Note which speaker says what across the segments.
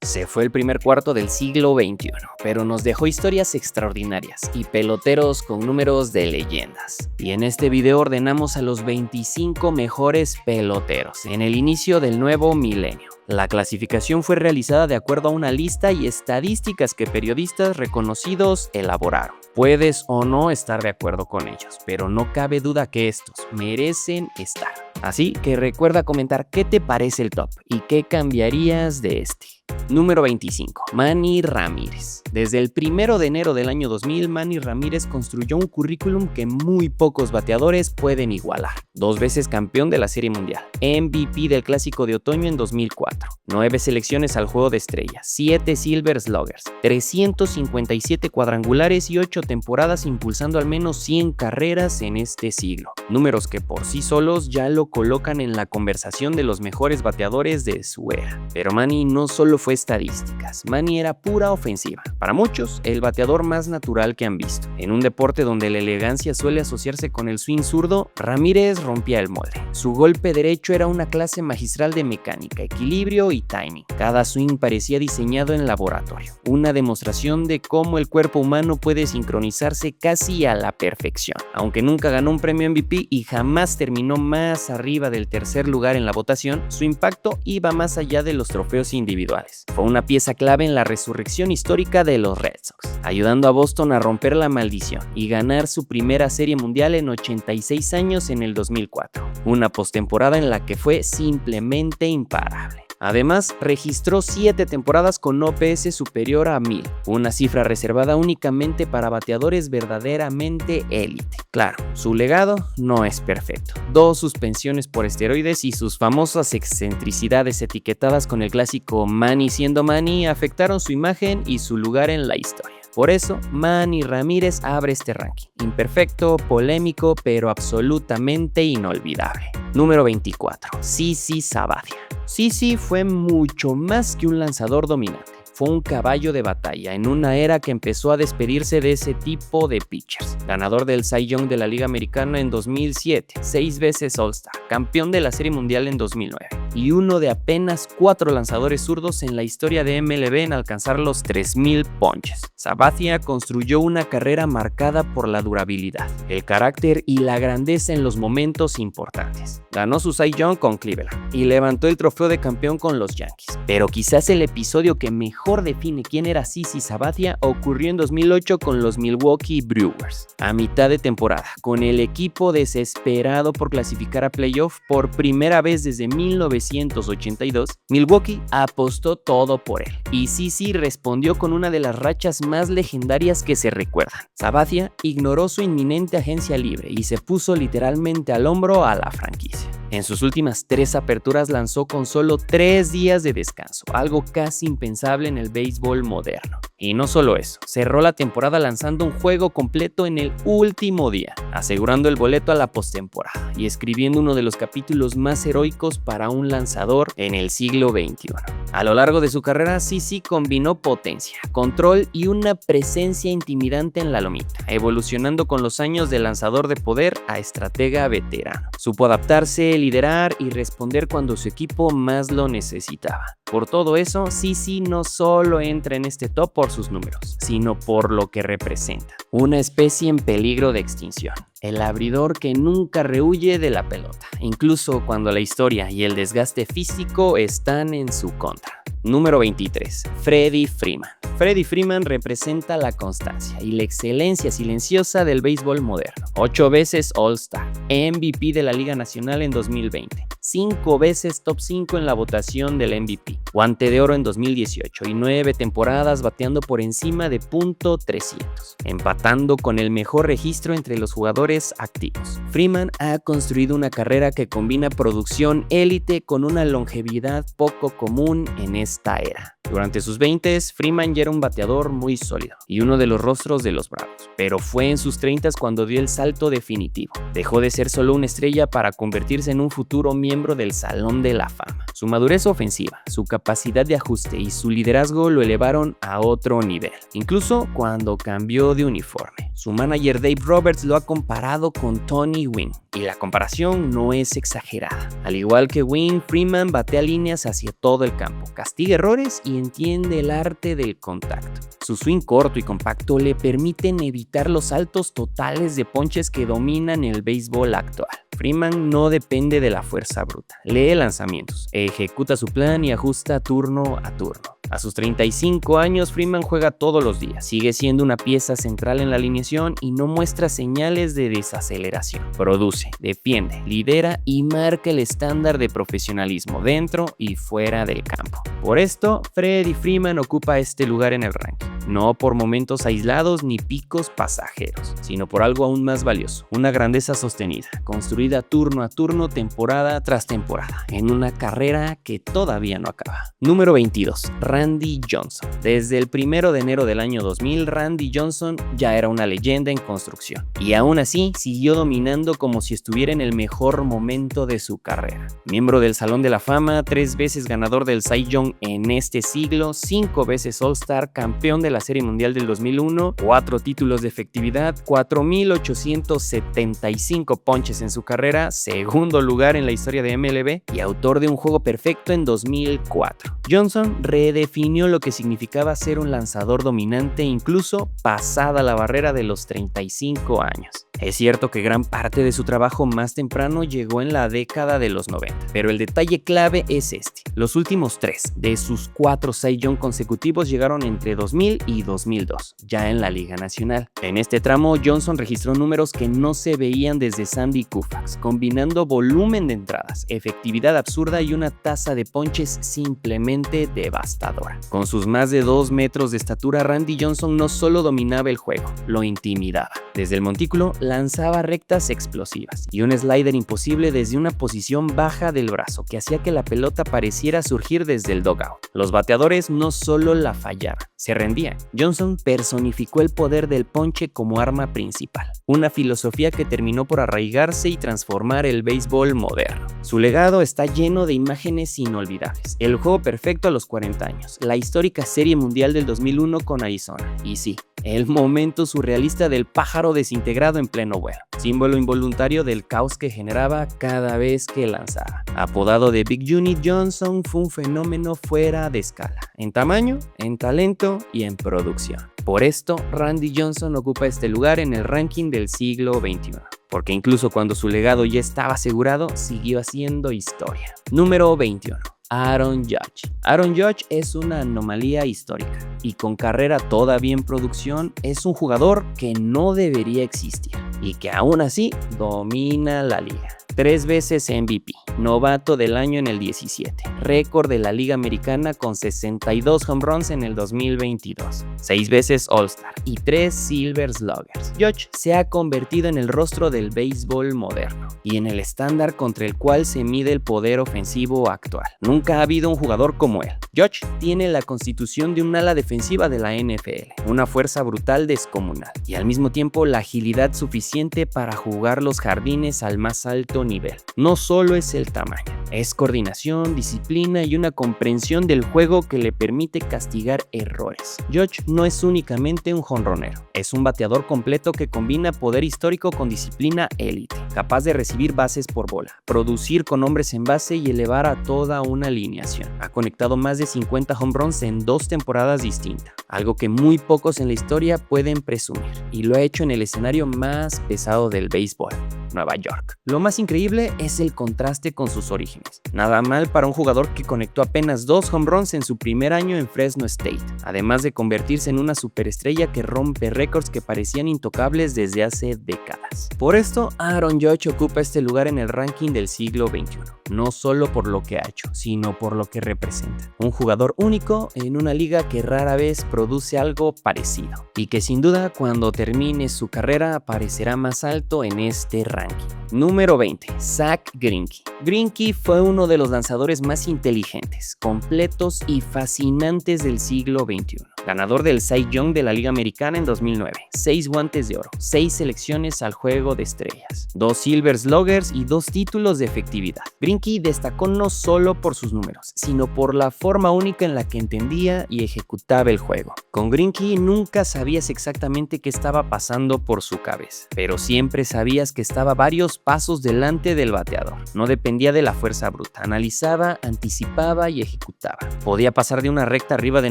Speaker 1: Se fue el primer cuarto del siglo XXI, pero nos dejó historias extraordinarias y peloteros con números de leyendas. Y en este video ordenamos a los 25 mejores peloteros en el inicio del nuevo milenio. La clasificación fue realizada de acuerdo a una lista y estadísticas que periodistas reconocidos elaboraron. Puedes o no estar de acuerdo con ellos, pero no cabe duda que estos merecen estar. Así que recuerda comentar qué te parece el top y qué cambiarías de este. Número 25. Manny Ramírez. Desde el 1 de enero del año 2000, Manny Ramírez construyó un currículum que muy pocos bateadores pueden igualar. 2 veces campeón de la Serie Mundial, MVP del Clásico de Otoño en 2004, 9 selecciones al Juego de Estrellas, 7 Silver Sluggers, 357 cuadrangulares y 8 temporadas impulsando al menos 100 carreras en este siglo. Números que por sí solos ya lo colocan en la conversación de los mejores bateadores de su era. Pero Manny no solo fue estadísticas, Manny era pura ofensiva. Para muchos, el bateador más natural que han visto. En un deporte donde la elegancia suele asociarse con el swing zurdo, Ramírez rompía el molde. Su golpe derecho era una clase magistral de mecánica, equilibrio y timing. Cada swing parecía diseñado en laboratorio. Una demostración de cómo el cuerpo humano puede sincronizarse casi a la perfección. Aunque nunca ganó un premio MVP y jamás terminó más arriba del tercer lugar en la votación, su impacto iba más allá de los trofeos individuales. Fue una pieza clave en la resurrección histórica de los Red Sox, ayudando a Boston a romper la maldición y ganar su primera Serie Mundial en 86 años en el 2004, una postemporada en la que fue simplemente imparable. Además, registró 7 temporadas con OPS superior a 1000, una cifra reservada únicamente para bateadores verdaderamente élite. Claro, su legado no es perfecto. 2 suspensiones por esteroides y sus famosas excentricidades etiquetadas con el clásico Manny siendo Manny afectaron su imagen y su lugar en la historia. Por eso, Manny Ramírez abre este ranking. Imperfecto, polémico, pero absolutamente inolvidable. Número 24. CC Sabathia. CC fue mucho más que un lanzador dominante. Fue un caballo de batalla en una era que empezó a despedirse de ese tipo de pitchers. Ganador del Cy Young de la Liga Americana en 2007, 6 veces All-Star, campeón de la Serie Mundial en 2009 y uno de apenas 4 lanzadores zurdos en la historia de MLB en alcanzar los 3000 ponches. Sabathia construyó una carrera marcada por la durabilidad, el carácter y la grandeza en los momentos importantes. Ganó su Cy Young con Cleveland y levantó el trofeo de campeón con los Yankees. Pero quizás el episodio que mejor define quién era CC Sabathia ocurrió en 2008 con los Milwaukee Brewers. A mitad de temporada, con el equipo desesperado por clasificar a playoff por primera vez desde 1982, Milwaukee apostó todo por él y CC respondió con una de las rachas más legendarias que se recuerdan. Sabathia ignoró su inminente agencia libre y se puso literalmente al hombro a la franquicia. En sus últimas 3 aperturas lanzó con solo 3 días de descanso, algo casi impensable en el béisbol moderno. Y no solo eso, cerró la temporada lanzando un juego completo en el último día, asegurando el boleto a la postemporada y escribiendo uno de los capítulos más heroicos para un lanzador en el siglo XXI. A lo largo de su carrera, CC combinó potencia, control y una presencia intimidante en la lomita, evolucionando con los años de lanzador de poder a estratega veterano. Supo adaptarse, liderar y responder cuando su equipo más lo necesitaba. Por todo eso, CC no solo entra en este top por sus números, sino por lo que representa. Una especie en peligro de extinción. El abridor que nunca rehuye de la pelota, incluso cuando la historia y el desgaste físico están en su contra. Número 23. Freddie Freeman. Freddie Freeman representa la constancia y la excelencia silenciosa del béisbol moderno. 8 veces All-Star, MVP de la Liga Nacional en 2020, 5 veces Top 5 en la votación del MVP, Guante de Oro en 2018 y 9 temporadas bateando por encima de .300, empatando con el mejor registro entre los jugadores activos. Freeman ha construido una carrera que combina producción élite con una longevidad poco común en esta era. Durante sus 20s, Freeman ya era un bateador muy sólido y uno de los rostros de los Bravos, pero fue en sus 30s cuando dio el salto definitivo. Dejó de ser solo una estrella para convertirse en un futuro miembro del Salón de la Fama. Su madurez ofensiva, su capacidad de ajuste y su liderazgo lo elevaron a otro nivel, incluso cuando cambió de uniforme. Su manager Dave Roberts lo ha comparado con Tony Gwynn, y la comparación no es exagerada. Al igual que Wayne, Freeman batea líneas hacia todo el campo, castiga errores y entiende el arte del contacto. Su swing corto y compacto le permiten evitar los saltos totales de ponches que dominan el béisbol actual. Freeman no depende de la fuerza bruta, lee lanzamientos, ejecuta su plan y ajusta turno a turno. A sus 35 años, Freeman juega todos los días, sigue siendo una pieza central en la alineación y no muestra señales de desaceleración. Produce, defiende, lidera y marca el estándar de profesionalismo dentro y fuera del campo. Por esto, Freddie Freeman ocupa este lugar en el ranking, no por momentos aislados ni picos pasajeros, sino por algo aún más valioso, una grandeza sostenida, construida turno a turno, temporada tras temporada, en una carrera que todavía no acaba. Número 22. Randy Johnson. Desde el 1 de enero del año 2000, Randy Johnson ya era una leyenda en construcción y aún así siguió dominando como si estuviera en el mejor momento de su carrera. Miembro del Salón de la Fama, 3 veces ganador del Cy Young en este siglo, 5 veces All-Star, campeón de la Serie Mundial del 2001, 4 títulos de efectividad, 4,875 ponches en su carrera, segundo lugar en la historia de MLB y autor de un juego perfecto en 2004. Johnson redefinió lo que significaba ser un lanzador dominante incluso pasada la barrera de los 35 años. Es cierto que gran parte de su trabajo más temprano llegó en la década de los 90, pero el detalle clave es este. Los últimos 3 de sus 4 Cy Young consecutivos llegaron entre 2000 y 2002, ya en la Liga Nacional. En este tramo, Johnson registró números que no se veían desde Sandy Koufax, combinando volumen de entradas, efectividad absurda y una tasa de ponches simplemente devastadora. Con sus más de 2 metros de estatura, Randy Johnson no solo dominaba el juego, lo intimidaba. Desde el montículo, lanzaba rectas explosivas y un slider imposible desde una posición baja del brazo que hacía que la pelota pareciera surgir desde el dugout. Los bateadores no solo la fallaban, se rendían. Johnson personificó el poder del ponche como arma principal, una filosofía que terminó por arraigarse y transformar el béisbol moderno. Su legado está lleno de imágenes inolvidables. El juego perfecto a los 40 años, la histórica Serie Mundial del 2001 con Arizona y sí, el momento surrealista del pájaro desintegrado en pleno vuelo, símbolo involuntario del caos que generaba cada vez que lanzaba. Apodado de Big Unit, Johnson fue un fenómeno fuera de escala, en tamaño, en talento y en producción. Por esto, Randy Johnson ocupa este lugar en el ranking del siglo XXI. Porque incluso cuando su legado ya estaba asegurado, siguió haciendo historia. Número 21. Aaron Judge. Aaron Judge es una anomalía histórica y con carrera todavía en producción es un jugador que no debería existir y que aún así domina la liga. 3 veces MVP, novato del año en el 17, récord de la Liga Americana con 62 home runs en el 2022, 6 veces All-Star y 3 Silver Sluggers. Judge se ha convertido en el rostro del béisbol moderno y en el estándar contra el cual se mide el poder ofensivo actual. Nunca ha habido un jugador como él. Judge tiene la constitución de un ala defensiva de la NFL, una fuerza brutal descomunal y al mismo tiempo la agilidad suficiente para jugar los jardines al más alto nivel. No solo es el tamaño, es coordinación, disciplina y una comprensión del juego que le permite castigar errores. Judge no es únicamente un jonronero, es un bateador completo que combina poder histórico con disciplina élite, capaz de recibir bases por bola, producir con hombres en base y elevar a toda una alineación. Ha conectado más de 50 home runs en 2 temporadas distintas, algo que muy pocos en la historia pueden presumir, y lo ha hecho en el escenario más pesado del béisbol, Nueva York. Lo más increíble es el contraste con sus orígenes. Nada mal para un jugador que conectó apenas 2 home runs en su primer año en Fresno State, además de convertirse en una superestrella que rompe récords que parecían intocables desde hace décadas. Por esto, Aaron Judge ocupa este lugar en el ranking del siglo XXI, no solo por lo que ha hecho, sino por lo que representa. Un jugador único en una liga que rara vez produce algo parecido, y que sin duda cuando termine su carrera aparecerá más alto en este ranking. Número 20. Zack Greinke. Greinke fue uno de los lanzadores más inteligentes, completos y fascinantes del siglo XXI. ganador del Cy Young de la Liga Americana en 2009, 6 guantes de oro, 6 selecciones al Juego de Estrellas, 2 Silver Sluggers y 2 títulos de efectividad. Greinke destacó no solo por sus números, sino por la forma única en la que entendía y ejecutaba el juego. Con Greinke nunca sabías exactamente qué estaba pasando por su cabeza, pero siempre sabías que estaba varios pasos delante del bateador. No dependía de la fuerza bruta, analizaba, anticipaba y ejecutaba. Podía pasar de una recta arriba de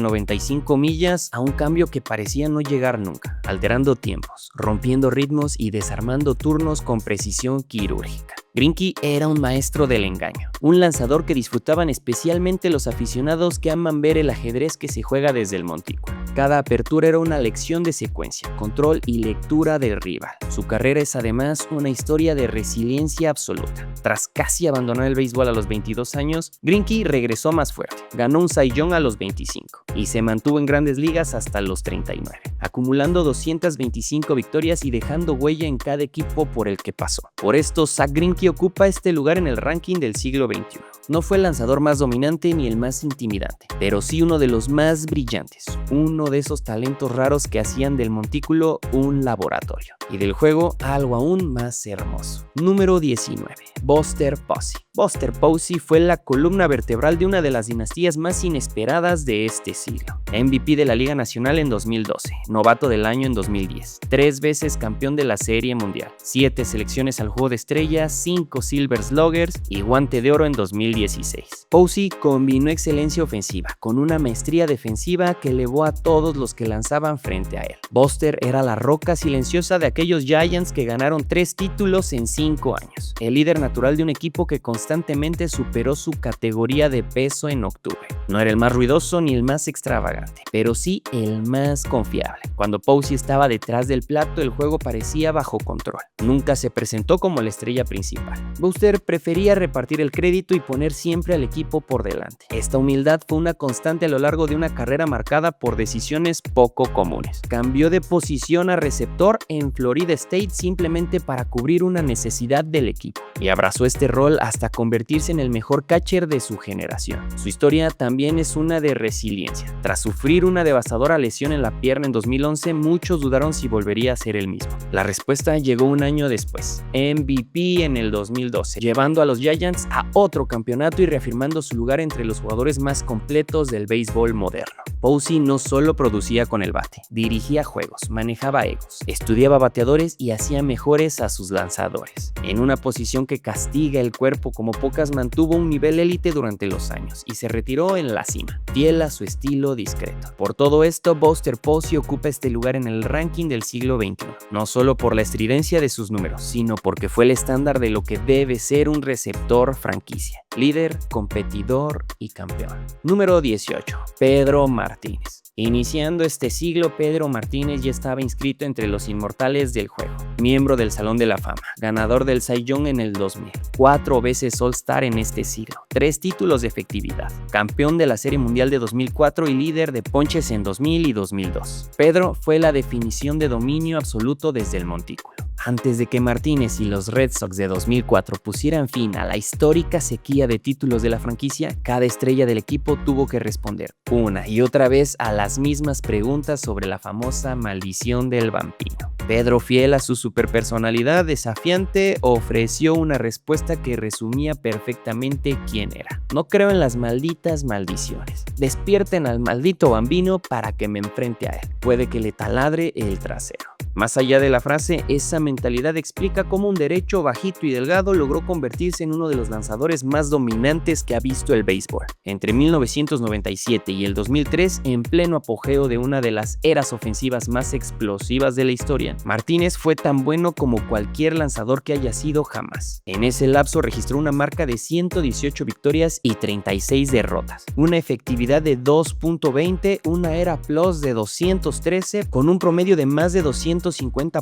Speaker 1: 95 millas a un cambio que parecía no llegar nunca, alterando tiempos, rompiendo ritmos y desarmando turnos con precisión quirúrgica. Greinke era un maestro del engaño, un lanzador que disfrutaban especialmente los aficionados que aman ver el ajedrez que se juega desde el montículo. Cada apertura era una lección de secuencia, control y lectura del rival. Su carrera es además una historia de resiliencia absoluta. Tras casi abandonar el béisbol a los 22 años, Greinke regresó más fuerte, ganó un Cy Young a los 25 y se mantuvo en grandes ligas hasta los 39, acumulando 225 victorias y dejando huella en cada equipo por el que pasó. Por esto, Zack Greinke ocupa este lugar en el ranking del siglo XXI. No fue el lanzador más dominante ni el más intimidante, pero sí uno de los más brillantes, uno de esos talentos raros que hacían del montículo un laboratorio y del juego algo aún más hermoso. Número 19. Buster Posey. Buster Posey fue la columna vertebral de una de las dinastías más inesperadas de este siglo. MVP de la Liga Nacional en 2012, novato del año en 2010, 3 veces campeón de la Serie Mundial, 7 selecciones al Juego de Estrellas, 5 Silver Sluggers y guante de oro en 2016. Posey combinó excelencia ofensiva con una maestría defensiva que elevó a todos los que lanzaban frente a él. Buster era la roca silenciosa de aquellos Giants que ganaron 3 títulos en 5 años, el líder natural de un equipo que constantemente superó su categoría de peso en octubre. No era el más ruidoso ni el más extravagante, pero sí el más confiable. Cuando Posey estaba detrás del plato, el juego parecía bajo control. Nunca se presentó como la estrella principal. Buster prefería repartir el crédito y poner siempre al equipo por delante. Esta humildad fue una constante a lo largo de una carrera marcada por decisiones poco comunes. Cambió de posición a receptor en Florida State simplemente para cubrir una necesidad del equipo y abrazó este rol hasta convertirse en el mejor catcher de su generación. Su historia también es una de resiliencia. Tras sufrir una devastadora lesión en la pierna en 2011, muchos dudaron si volvería a ser el mismo. La respuesta llegó un año después, MVP en el 2012, llevando a los Giants a otro campeonato y reafirmando su lugar entre los jugadores más completos del béisbol moderno. Posey no solo producía con el bate, dirigía juegos, manejaba egos, estudiaba bateadores y hacía mejores a sus lanzadores. En una posición que castiga el cuerpo como pocas, mantuvo un nivel élite durante los años y se retiró en la cima, fiel a su estilo discreto. Por todo esto, Buster Posey ocupa este lugar en el ranking del siglo XXI, no solo por la estridencia de sus números, sino porque fue el estándar de lo que debe ser un receptor franquicia, líder, competidor y campeón. Número 18. Pedro Martínez. Iniciando este siglo, Pedro Martínez ya estaba inscrito entre los inmortales del juego, miembro del Salón de la Fama, ganador del Cy Young en el 2000, 4 veces All-Star en este siglo, 3 títulos de efectividad, campeón de la Serie Mundial de 2004 y líder de ponches en 2000 y 2002. Pedro fue la definición de dominio absoluto desde el montículo. Antes de que Martínez y los Red Sox de 2004 pusieran fin a la histórica sequía de títulos de la franquicia, cada estrella del equipo tuvo que responder una y otra vez a las mismas preguntas sobre la famosa maldición del vampiro. Pedro, fiel a su superpersonalidad desafiante, ofreció una respuesta que resumía perfectamente quién era. No creo en las malditas maldiciones. Despierten al maldito bambino para que me enfrente a él. Puede que le taladre el trasero. Más allá de la frase, esa mentalidad explica cómo un derecho bajito y delgado logró convertirse en uno de los lanzadores más dominantes que ha visto el béisbol. Entre 1997 y el 2003, en pleno apogeo de una de las eras ofensivas más explosivas de la historia, Martínez fue tan bueno como cualquier lanzador que haya sido jamás. En ese lapso registró una marca de 118 victorias y 36 derrotas, una efectividad de 2.20, una ERA plus de 213, con un promedio de más de 250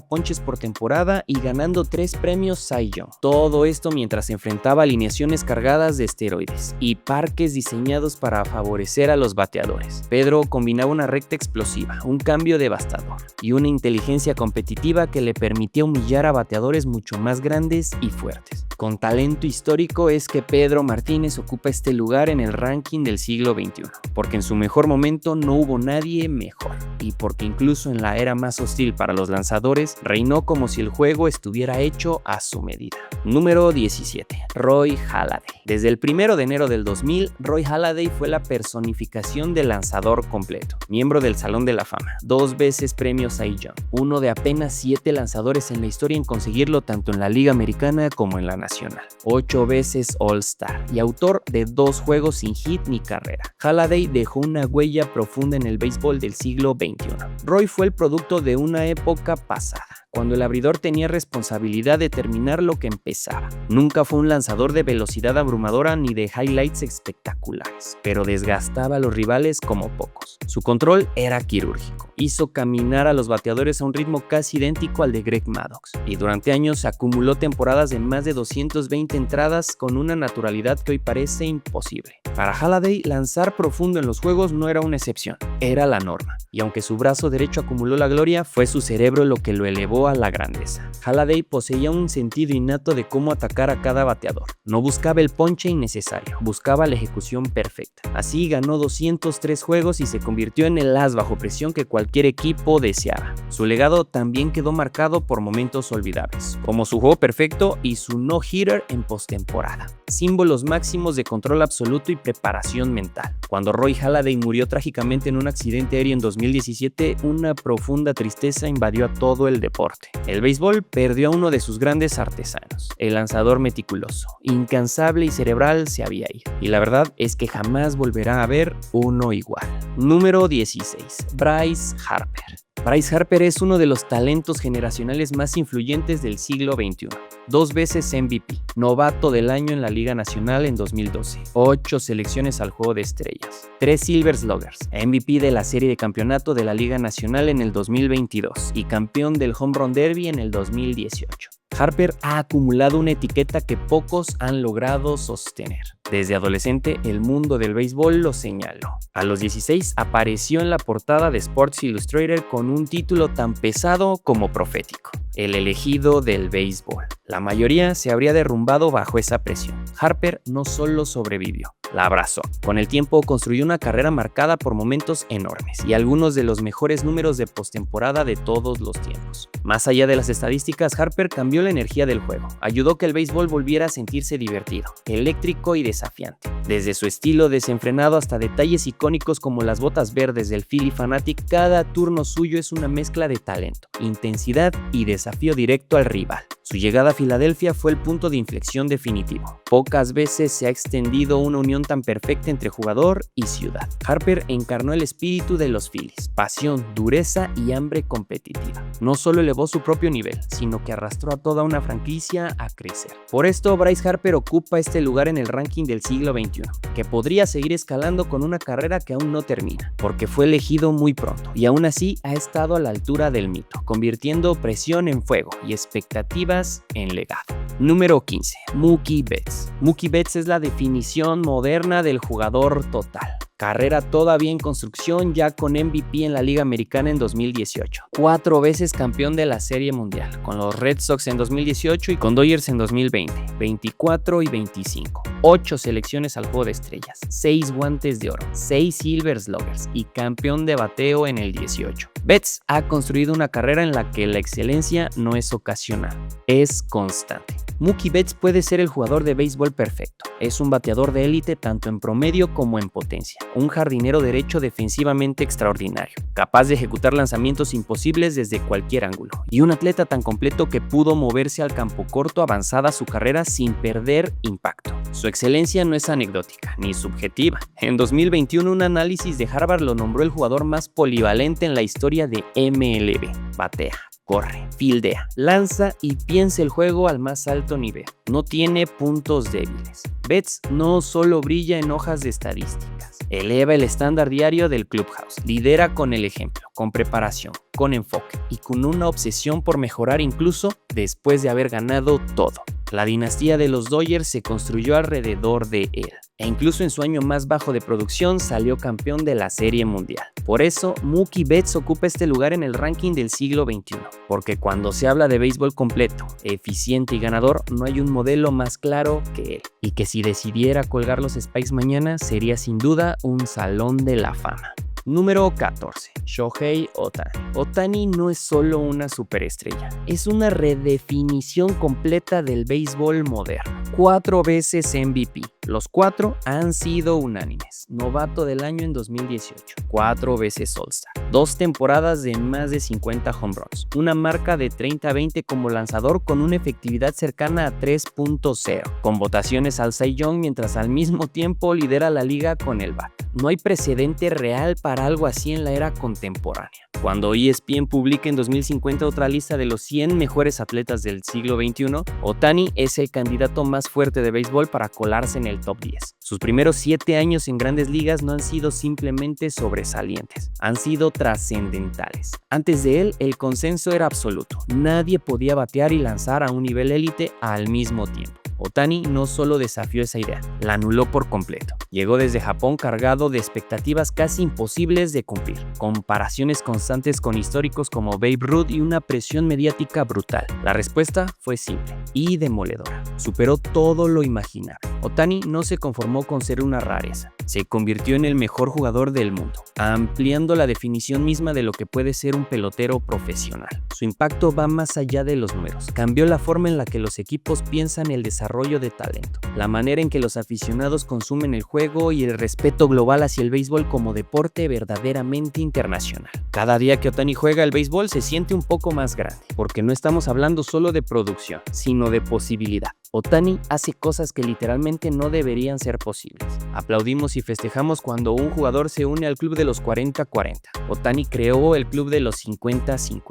Speaker 1: ponches por temporada y ganando 3 premios Cy Young. Todo esto mientras enfrentaba alineaciones cargadas de esteroides y parques diseñados para favorecer a los bateadores. Pedro combinaba una recta explosiva, un cambio devastador y una inteligencia competitiva que le permitía humillar a bateadores mucho más grandes y fuertes. con talento histórico es que Pedro Martínez ocupa este lugar en el ranking del siglo XXI, porque en su mejor momento no hubo nadie mejor, y porque incluso en la era más hostil para los lanzadores, reinó como si el juego estuviera hecho a su medida. Número 17. Roy Halladay. Desde el 1 de enero del 2000, Roy Halladay fue la personificación del lanzador completo, miembro del Salón de la Fama, 2 veces premio Cy Young, uno de apenas 7 lanzadores en la historia en conseguirlo tanto en la Liga Americana como en la Nacional, 8 veces All-Star y autor de 2 juegos sin hit ni carrera. Halladay dejó una huella profunda en el béisbol del siglo XXI. Roy fue el producto de una época pasada, cuando el abridor tenía responsabilidad de terminar lo que empezaba. Nunca fue un lanzador de velocidad abrumadora ni de highlights espectaculares, pero desgastaba a los rivales como pocos. Su control era quirúrgico. Hizo caminar a los bateadores a un ritmo casi idéntico al de Greg Maddux, y durante años acumuló temporadas de más de 220 entradas con una naturalidad que hoy parece imposible. Para Halladay, lanzar profundo en los juegos no era una excepción, era la norma, y aunque su brazo derecho acumuló la gloria, fue su cerebro lo que lo elevó a la grandeza. Halladay poseía un sentido innato de cómo atacar a cada bateador. No buscaba el ponche innecesario, buscaba la ejecución perfecta. Así ganó 203 juegos y se convirtió en el as bajo presión que cualquier equipo deseaba. Su legado también quedó marcado por momentos olvidables, como su juego perfecto y su no-hitter en postemporada, símbolos máximos de control absoluto y preparación mental. Cuando Roy Halladay murió trágicamente en un accidente aéreo en 2017, una profunda tristeza invadió a todo el deporte. El béisbol perdió a uno de sus grandes artesanos. El lanzador meticuloso, incansable y cerebral se había ido, y la verdad es que jamás volverá a haber uno igual. Número 16. Bryce Harper. Bryce Harper es uno de los talentos generacionales más influyentes del siglo XXI. 2 veces MVP, novato del año en la Liga Nacional en 2012, 8 selecciones al Juego de Estrellas, 3 Silver Sluggers, MVP de la Serie de Campeonato de la Liga Nacional en el 2022 y campeón del Home Run Derby en el 2018. Harper ha acumulado una etiqueta que pocos han logrado sostener. Desde adolescente, el mundo del béisbol lo señaló. A los 16 apareció en la portada de Sports Illustrated con un título tan pesado como profético: el elegido del béisbol. La mayoría se habría derrumbado bajo esa presión. Harper no solo sobrevivió, la abrazó. Con el tiempo construyó una carrera marcada por momentos enormes y algunos de los mejores números de postemporada de todos los tiempos. Más allá de las estadísticas, Harper cambió la energía del juego. Ayudó que el béisbol volviera a sentirse divertido, eléctrico y desafiante. Desde su estilo desenfrenado hasta detalles icónicos como las botas verdes del Phillie Phanatic, cada turno suyo es una mezcla de talento, intensidad y desafío directo al rival. Su llegada a Filadelfia fue el punto de inflexión definitivo. Pocas veces se ha extendido una unión tan perfecta entre jugador y ciudad. Harper encarnó el espíritu de los Phillies: pasión, dureza y hambre competitiva. No solo elevó su propio nivel, sino que arrastró a toda una franquicia a crecer. Por esto, Bryce Harper ocupa este lugar en el ranking del siglo XXI, que podría seguir escalando con una carrera que aún no termina, porque fue elegido muy pronto y aún así ha estado a la altura del mito, convirtiendo presión en fuego y expectativas en legado. Número 15. Mookie Betts. Mookie Betts es la definición moderna del jugador total. Carrera todavía en construcción, ya con MVP en la Liga Americana en 2018. 4 veces campeón de la Serie Mundial, con los Red Sox en 2018 y con Dodgers en 2020, 24 y 25. 8 selecciones al Juego de Estrellas, 6 guantes de oro, 6 Silver Sluggers y campeón de bateo en el 18. Betts ha construido una carrera en la que la excelencia no es ocasional, es constante. Mookie Betts puede ser el jugador de béisbol perfecto. Es un bateador de élite tanto en promedio como en potencia. Un jardinero derecho defensivamente extraordinario, capaz de ejecutar lanzamientos imposibles desde cualquier ángulo. Y un atleta tan completo que pudo moverse al campo corto avanzada su carrera sin perder impacto. Su excelencia no es anecdótica ni subjetiva. En 2021, un análisis de Harvard lo nombró el jugador más polivalente en la historia de MLB. Batea, corre, fildea, lanza y piensa el juego al más alto nivel. No tiene puntos débiles. Betts no solo brilla en hojas de estadísticas, eleva el estándar diario del clubhouse, lidera con el ejemplo, con preparación, con enfoque y con una obsesión por mejorar incluso después de haber ganado todo. La dinastía de los Dodgers se construyó alrededor de él, e incluso en su año más bajo de producción salió campeón de la Serie Mundial. Por eso, Mookie Betts ocupa este lugar en el ranking del siglo XXI, porque cuando se habla de béisbol completo, eficiente y ganador, no hay un modelo más claro que él, y que si decidiera colgar los Spikes mañana sería sin duda un salón de la fama. Número 14. Shohei Ohtani. Ohtani no es solo una superestrella, es una redefinición completa del béisbol moderno. 4 veces MVP. Los 4 han sido unánimes. Novato del año en 2018. 4 veces All-Star. 2 temporadas de más de 50 home runs. Una marca de 30-20 como lanzador con una efectividad cercana a 3.0. Con votaciones al Cy Young mientras al mismo tiempo lidera la liga con el bat. No hay precedente real para algo así en la era contemporánea. Cuando ESPN publica en 2050 otra lista de los 100 mejores atletas del siglo XXI, Ohtani es el candidato más fuerte de béisbol para colarse en el top 10. Sus primeros 7 años en Grandes Ligas no han sido simplemente sobresalientes, han sido trascendentales. Antes de él, el consenso era absoluto. Nadie podía batear y lanzar a un nivel élite al mismo tiempo. Ohtani no solo desafió esa idea, la anuló por completo. Llegó desde Japón cargado de expectativas casi imposibles de cumplir, comparaciones constantes con históricos como Babe Ruth y una presión mediática brutal. La respuesta fue simple y demoledora. Superó todo lo imaginable. Ohtani no se conformó con ser una rareza, se convirtió en el mejor jugador del mundo, ampliando la definición misma de lo que puede ser un pelotero profesional. Su impacto va más allá de los números, cambió la forma en la que los equipos piensan el desarrollo de talento, la manera en que los aficionados consumen el juego y el respeto global hacia el béisbol como deporte verdaderamente internacional. Cada día que Ohtani juega el béisbol se siente un poco más grande, porque no estamos hablando solo de producción, sino de posibilidad. Ohtani hace cosas que literalmente no deberían ser posibles. Aplaudimos y festejamos cuando un jugador se une al club de los 40-40. Ohtani creó el club de los 50-50.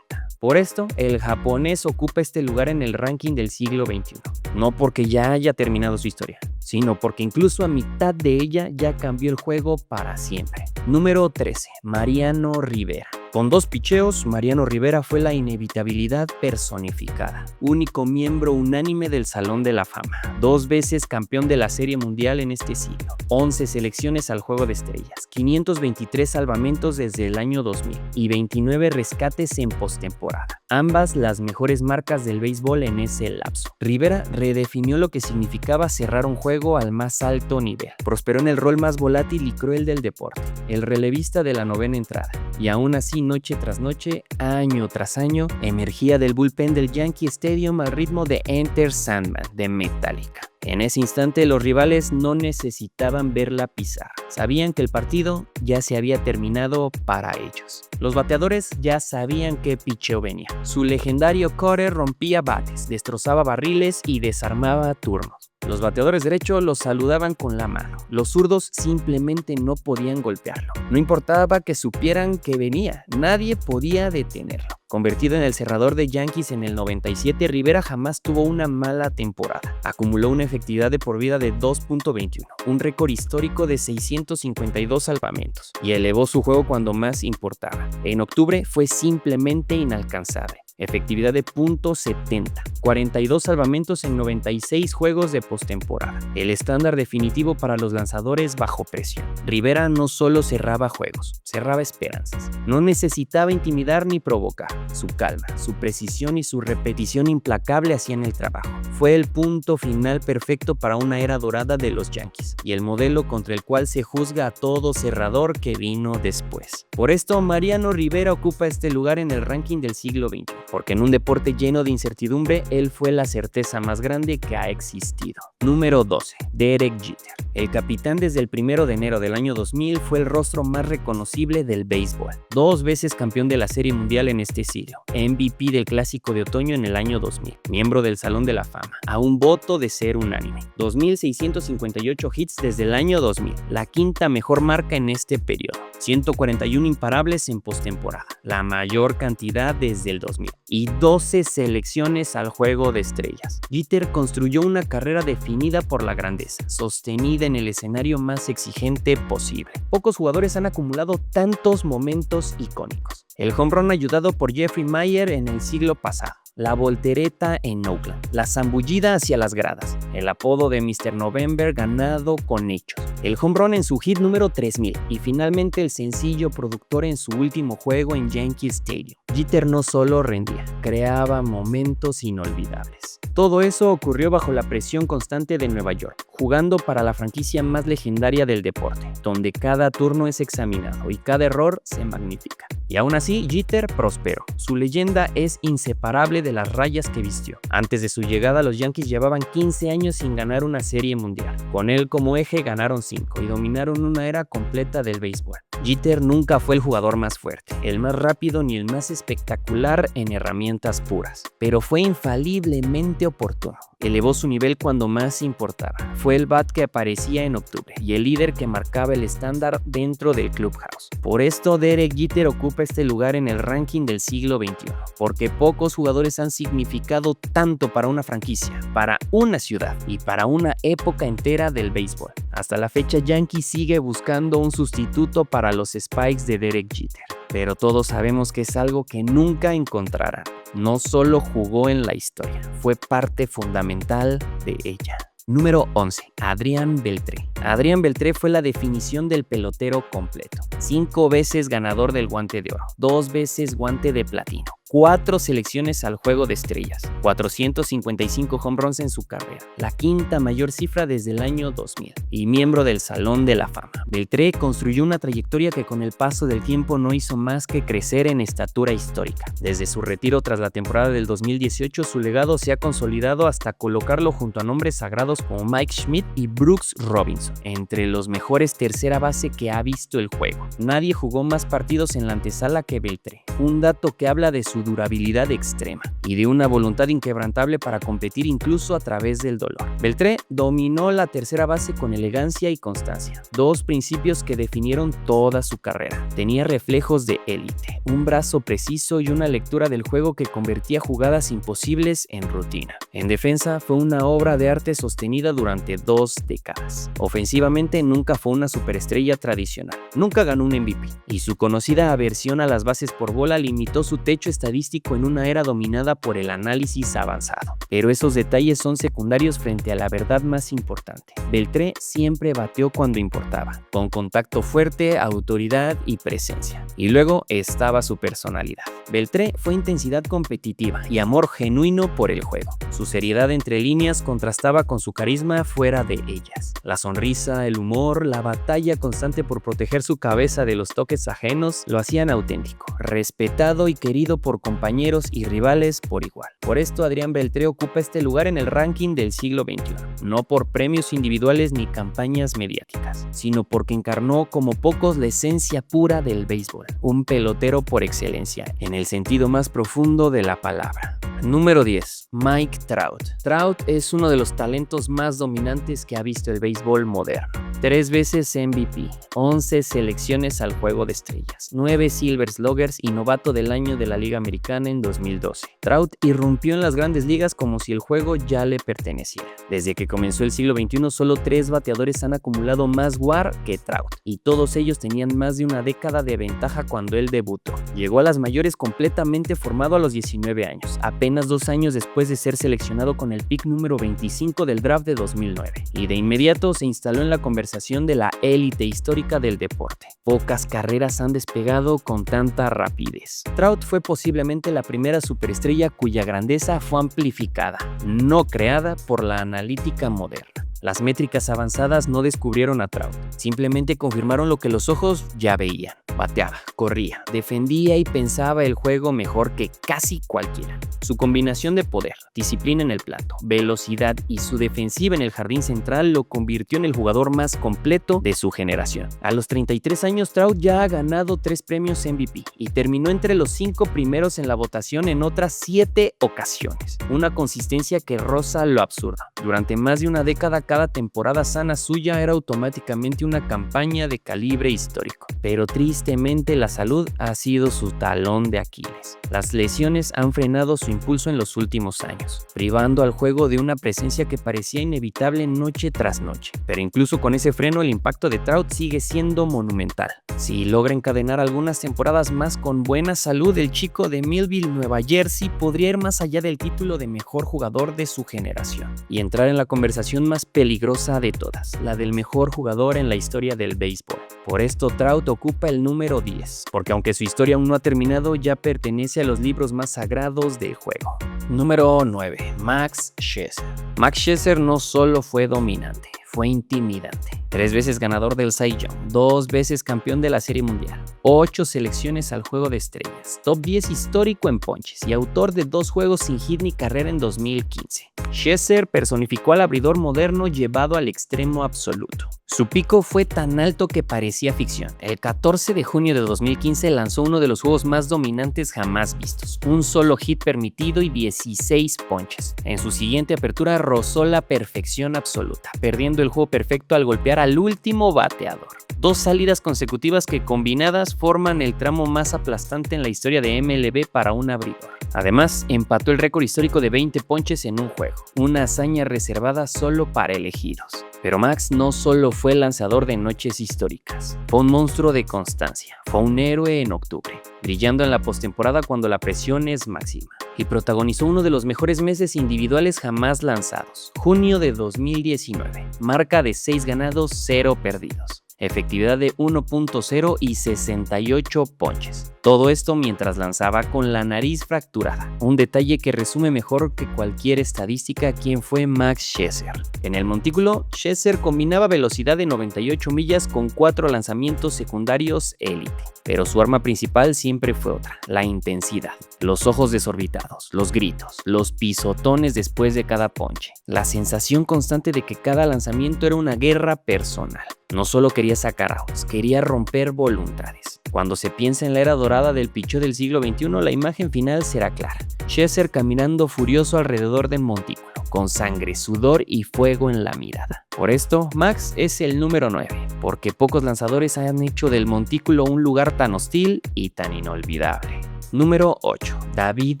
Speaker 1: Por esto, el japonés ocupa este lugar en el ranking del siglo XXI. No porque ya haya terminado su historia, sino porque incluso a mitad de ella ya cambió el juego para siempre. Número 13. Mariano Rivera. Con 2 picheos, Mariano Rivera fue la inevitabilidad personificada. Único miembro unánime del Salón de la Fama. 2 veces campeón de la Serie Mundial en este siglo. 11 selecciones al Juego de Estrellas. 523 salvamentos desde el año 2000. Y 29 rescates en postemporada. Ambas las mejores marcas del béisbol en ese lapso. Rivera redefinió lo que significaba cerrar un juego al más alto nivel. Prosperó en el rol más volátil y cruel del deporte. El relevista de la 9ª entrada. Y aún así, noche tras noche, año tras año, emergía del bullpen del Yankee Stadium al ritmo de Enter Sandman de Metallica. En ese instante los rivales no necesitaban verla pisar, sabían que el partido ya se había terminado para ellos. Los bateadores ya sabían qué picheo venía. Su legendario cutter rompía bates, destrozaba barriles y desarmaba turnos. Los bateadores derechos los saludaban con la mano. Los zurdos simplemente no podían golpearlo. No importaba que supieran que venía, nadie podía detenerlo. Convertido en el cerrador de Yankees en el 97, Rivera jamás tuvo una mala temporada. Acumuló una efectividad de por vida de 2.21, un récord histórico de 652 salvamentos, y elevó su juego cuando más importaba. En octubre fue simplemente inalcanzable. Efectividad de .70, 42 salvamentos en 96 juegos de postemporada, el estándar definitivo para los lanzadores bajo presión. Rivera no solo cerraba juegos, cerraba esperanzas. No necesitaba intimidar ni provocar. Su calma, su precisión y su repetición implacable hacían el trabajo. Fue el punto final perfecto para una era dorada de los Yankees y el modelo contra el cual se juzga a todo cerrador que vino después. Por esto, Mariano Rivera ocupa este lugar en el ranking del siglo XX. Porque en un deporte lleno de incertidumbre, él fue la certeza más grande que ha existido. Número 12. Derek Jeter. El capitán desde el 1 de enero del año 2000 fue el rostro más reconocible del béisbol. 2 veces campeón de la Serie Mundial en este siglo. MVP del Clásico de Otoño en el año 2000. Miembro del Salón de la Fama. A un voto de ser unánime. 2.658 hits desde el año 2000. La 5ª mejor marca en este periodo. 141 imparables en postemporada. La mayor cantidad desde el 2000. Y 12 selecciones al Juego de Estrellas. Jeter construyó una carrera definida por la grandeza, sostenida en el escenario más exigente posible. Pocos jugadores han acumulado tantos momentos icónicos. El home run ayudado por Jeffrey Maier en el siglo pasado. la voltereta en Oakland, la zambullida hacia las gradas, el apodo de Mr. November ganado con hechos, el home run en su hit número 3000 y finalmente el sencillo productor en su último juego en Yankee Stadium. Jeter no solo rendía, creaba momentos inolvidables. Todo eso ocurrió bajo la presión constante de Nueva York, jugando para la franquicia más legendaria del deporte, donde cada turno es examinado y cada error se magnifica. Y aún así, Jeter prosperó. Su leyenda es inseparable de las rayas que vistió. Antes de su llegada, los Yankees llevaban 15 años sin ganar una serie mundial. Con él como eje ganaron 5 y dominaron una era completa del béisbol. Jeter nunca fue el jugador más fuerte, el más rápido ni el más espectacular en herramientas puras, pero fue infaliblemente oportuno. Elevó su nivel cuando más importaba. Fue el bat que aparecía en octubre y el líder que marcaba el estándar dentro del clubhouse. Por esto, Derek Jeter ocupa este lugar en el ranking del siglo XXI, porque pocos jugadores han significado tanto para una franquicia, para una ciudad y para una época entera del béisbol. Hasta la fecha, Yankee sigue buscando un sustituto para los Spikes de Derek Jeter, pero todos sabemos que es algo que nunca encontrarán. No solo jugó en la historia, fue parte fundamental de ella. Número 11. Adrián Beltré. Adrián Beltré fue la definición del pelotero completo. 5 veces ganador del Guante de Oro, 2 veces Guante de Platino, 4 selecciones al Juego de Estrellas, 455 home runs en su carrera, la quinta mayor cifra desde el año 2000, y miembro del Salón de la Fama. Beltré construyó una trayectoria que con el paso del tiempo no hizo más que crecer en estatura histórica. Desde su retiro tras la temporada del 2018, su legado se ha consolidado hasta colocarlo junto a nombres sagrados como Mike Schmidt y Brooks Robinson, entre los mejores tercera base que ha visto el juego. Nadie jugó más partidos en la antesala que Beltré, un dato que habla de su durabilidad extrema y de una voluntad inquebrantable para competir incluso a través del dolor. Beltré dominó la tercera base con elegancia y constancia, 2 principios que definieron toda su carrera. Tenía reflejos de élite, un brazo preciso y una lectura del juego que convertía jugadas imposibles en rutina. En defensa, fue una obra de arte sostenida durante 2 décadas. Ofensivamente, nunca fue una superestrella tradicional, nunca ganó un MVP, y su conocida aversión a las bases por bola limitó su techo estadístico en una era dominada por el análisis avanzado. Pero esos detalles son secundarios frente a la verdad más importante. Beltré siempre bateó cuando importaba, con contacto fuerte, autoridad y presencia. Y luego estaba su personalidad. Beltré fue intensidad competitiva y amor genuino por el juego. Su seriedad entre líneas contrastaba con su carisma fuera de ellas. La sonrisa, el humor, la batalla constante por proteger su cabeza de los toques ajenos lo hacían auténtico, respetado y querido por compañeros y rivales por igual. Por esto, Adrián Beltré ocupa este lugar en el ranking del siglo XXI, no por premios individuales ni campañas mediáticas, sino porque encarnó como pocos la esencia pura del béisbol, un pelotero por excelencia, en el sentido más profundo de la palabra. Número 10. Mike Trout. Trout es uno de los talentos más dominantes que ha visto el béisbol moderno. 3 veces MVP, 11 selecciones al Juego de Estrellas, 9 Silver Sluggers y novato del año de la Liga Americana en 2012. Trout irrumpió en las grandes ligas como si el juego ya le perteneciera. Desde que comenzó el siglo XXI, solo 3 bateadores han acumulado más WAR que Trout, y todos ellos tenían más de una década de ventaja cuando él debutó. Llegó a las mayores completamente formado a los 19 años, apenas 2 años después de ser seleccionado con el pick número 25 del draft de 2009, y de inmediato se instaló en la conversación de la élite histórica del deporte. Pocas carreras han despegado con tanta rapidez. Trout fue posiblemente la primera superestrella cuya grandeza fue amplificada, no creada por la analítica moderna. Las métricas avanzadas no descubrieron a Trout, simplemente confirmaron lo que los ojos ya veían. Bateaba, corría, defendía y pensaba el juego mejor que casi cualquiera. Su combinación de poder, disciplina en el plato, velocidad y su defensiva en el jardín central lo convirtió en el jugador más completo de su generación. A los 33 años, Trout ya ha ganado 3 premios MVP y terminó entre los 5 primeros en la votación en otras 7 ocasiones. Una consistencia que roza lo absurdo. Durante más de una década, cada temporada sana suya era automáticamente una campaña de calibre histórico. Pero tristemente la salud ha sido su talón de Aquiles. Las lesiones han frenado su impulso en los últimos años, privando al juego de una presencia que parecía inevitable noche tras noche. Pero incluso con ese freno, el impacto de Trout sigue siendo monumental. Si logra encadenar algunas temporadas más con buena salud, el chico de Millville, Nueva Jersey, podría ir más allá del título de mejor jugador de su generación y entrar en la conversación más peligrosa de todas, la del mejor jugador en la historia del béisbol. Por esto Trout ocupa el número 10, porque aunque su historia aún no ha terminado, ya pertenece a los libros más sagrados del juego. Número 9. Max Scherzer. Max Scherzer no solo fue dominante, fue intimidante. 3 veces ganador del Cy Young, 2 veces campeón de la Serie Mundial, 8 selecciones al Juego de Estrellas, top 10 histórico en ponches y autor de 2 juegos sin hit ni carrera en 2015. Scherzer personificó al abridor moderno llevado al extremo absoluto. Su pico fue tan alto que parecía ficción. El 14 de junio de 2015 lanzó uno de los juegos más dominantes jamás vistos, un solo hit permitido y 16 ponches. En su siguiente apertura rozó la perfección absoluta, perdiendo el juego perfecto al golpear al último bateador. 2 salidas consecutivas que combinadas forman el tramo más aplastante en la historia de MLB para un abridor. Además, empató el récord histórico de 20 ponches en un juego, una hazaña reservada solo para elegidos. Pero Max no solo fue lanzador de noches históricas, fue un monstruo de constancia, fue un héroe en octubre, brillando en la postemporada cuando la presión es máxima, y protagonizó uno de los mejores meses individuales jamás lanzados, junio de 2019, marca de 6 ganados, 0 perdidos. Efectividad de 1.0 y 68 ponches. Todo esto mientras lanzaba con la nariz fracturada. Un detalle que resume mejor que cualquier estadística quién fue Max Scherzer. En el montículo, Scherzer combinaba velocidad de 98 millas con 4 lanzamientos secundarios élite. Pero su arma principal siempre fue otra, la intensidad. Los ojos desorbitados, los gritos, los pisotones después de cada ponche. La sensación constante de que cada lanzamiento era una guerra personal. No solo quería sacar outs, quería romper voluntades. Cuando se piensa en la era dorada del picheo del siglo XXI, la imagen final será clara. Scherzer caminando furioso alrededor del montículo, con sangre, sudor y fuego en la mirada. Por esto, Max es el número 9, porque pocos lanzadores han hecho del montículo un lugar tan hostil y tan inolvidable. Número 8. David